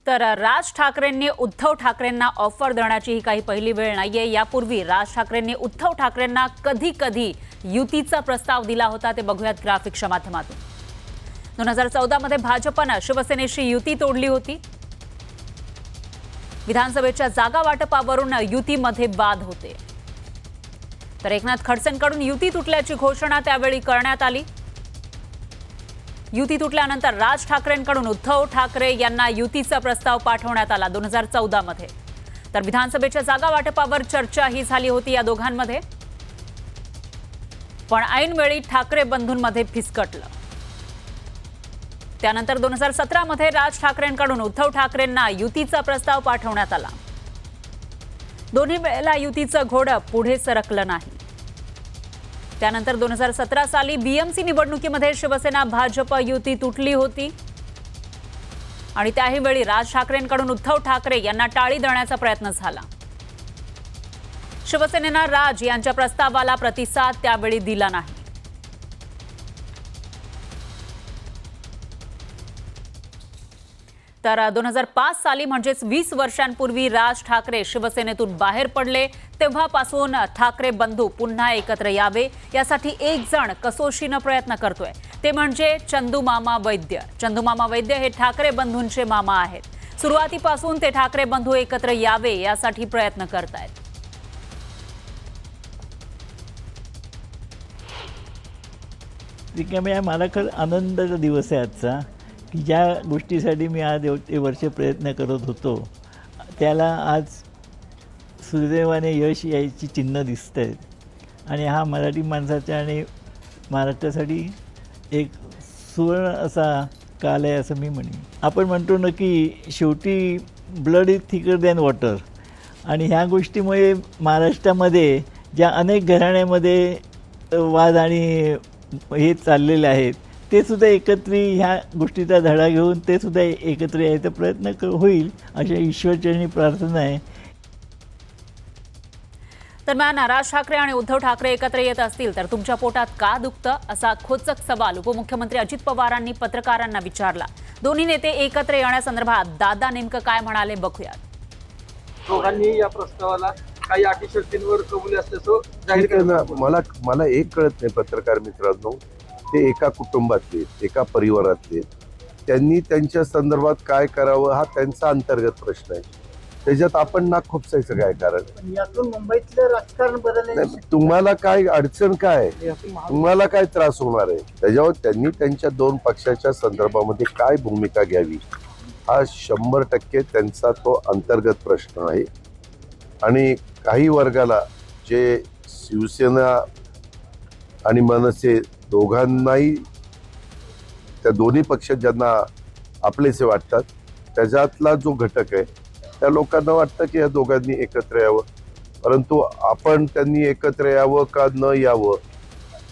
तर राज ठाकरेंनी उद्धव ठाकरेंना ऑफर देण्याची ही काही पहिली वेळ नाहीये। यापूर्वी राज ठाकरेंनी उद्धव ठाकरेंना कधी कधी युतीचा प्रस्ताव दिला होता, ते बघूयात ग्राफिक्सच्या माध्यमातून। 2014 मध्ये भाजपने शिवसेनेशी युती तोडली होती। विधानसभेच्या जागा वाटपावरून युतीमध्ये वाद होते, तर एकनाथ खडसेंकडून युती तुटल्याची घोषणा त्यावेळी करण्यात आली। युती तुटल्यानंतर राज ठाकरेंकडून उद्धव ठाकरे यांना युतीचा प्रस्ताव पाठवण्यात आला 2014 मध्ये। तर विधानसभेच्या जागा वाटपावर चर्चा ही झाली होती या दोघांमध्ये, पण ऐनवेळी ठाकरे बंधूंमध्ये फिसकटलं। त्यानंतर 2017 मध्ये राज ठाकरेंकडून उद्धव ठाकरेंना युतीचा प्रस्ताव पाठवण्यात आला। दोन्ही वेळेला युतीचं घोडं पुढे सरकलं नाही। त्यानंतर 2017 साली बीएमसी निवडणुकीमध्ये शिवसेना भाजप युती तुटली होती आणि त्याही वेळी राज ठाकरेंकडून उद्धव ठाकरे यांना टाळी देण्याचा प्रयत्न झाला। शिवसेनेनं राज यांच्या प्रस्तावाला प्रतिसाद त्यावेळी दिला नाही। तर 2005 साली म्हणजेच 20 वर्षांपूर्वी राज ठाकरे शिवसेनेतून बाहेर पडले। तेव्हापासून ठाकरे बंधू पुन्हा एकत्र यावे यासाठी एक जण कसोशीने प्रयत्न करतोय, ते म्हणजे चंदूमामा वैद्य। चंदूमामा वैद्य हे ठाकरे बंधूंचे मामा आहेत। सुरुवातीपासून ते ठाकरे बंधू एकत्र यावे यासाठी प्रयत्न करतायत। मला खरं आनंदाचा दिवस आहे आजचा, की ज्या गोष्टीसाठी मी आज एवढे वर्ष प्रयत्न करत होतो त्याला आज सुदैवाने यश यायची चिन्ह दिसत आहेत। आणि हा मराठी माणसाच्या आणि महाराष्ट्रासाठी एक सुवर्ण असा काल आहे असं मी म्हणेन। आपण म्हणतो ना की शेवटी blood is thicker than water, आणि ह्या गोष्टीमुळे महाराष्ट्रामध्ये ज्या अनेक घराण्यामध्ये वाद आणि हे चाललेले आहेत ते सुद्धा एकत्र ह्या गोष्टीचा धडा घेऊन ते सुद्धा एकत्र यायचा प्रयत्न होईल अशा ईश्वरचरणी प्रार्थना आहे। दरम्यान राज ठाकरे आणि उद्धव ठाकरे एकत्र येत असतील तर तुमच्या पोटात का दुखतं, असा खोचक सवाल उपमुख्यमंत्री अजित पवारांनी पत्रकारांना विचारला। दोन्ही नेते एकत्र येण्यासंदर्भात दादा नेमकं काय म्हणाले बघूयात। दोघांनी या प्रस्तावाला काही अटी शर्तींवर कबुली असल्याचं जाहीर केलं। मला एक कळत नाही पत्रकार मित्रांनो, ते एका कुटुंबातले एका परिवारातले, त्यांनी त्यांच्या संदर्भात काय करावं हा त्यांचा अंतर्गत प्रश्न आहे। त्याच्यात आपण नाक खुपसायचं काय कारण? यातून मुंबईतलं राजकारण बदलले, तुम्हाला काय अडचण काय, तुम्हाला काय त्रास होणार आहे त्याच्यावर त्यांनी त्यांच्या दोन पक्षाच्या संदर्भामध्ये काय भूमिका घ्यावी हा 100% त्यांचा तो अंतर्गत प्रश्न आहे। आणि काही वर्गाला जे शिवसेना आणि मनसे दोघांनाही, त्या दोन्ही पक्ष ज्यांना आपलेसे वाटतात त्याच्यातला जो घटक आहे त्या लोकांना वाटतं की या दोघांनी एकत्र यावं, परंतु आपण त्यांनी एकत्र यावं का न यावं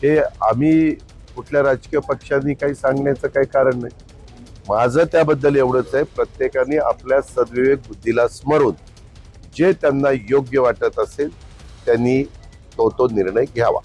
हे आम्ही कुठल्या राजकीय पक्षांनी काही सांगण्याचं काही कारण नाही। माझं त्याबद्दल एवढंच आहे, प्रत्येकाने आपल्या सद्विवेक बुद्धीला स्मरून जे त्यांना योग्य वाटत असेल त्यांनी तो निर्णय घ्यावा।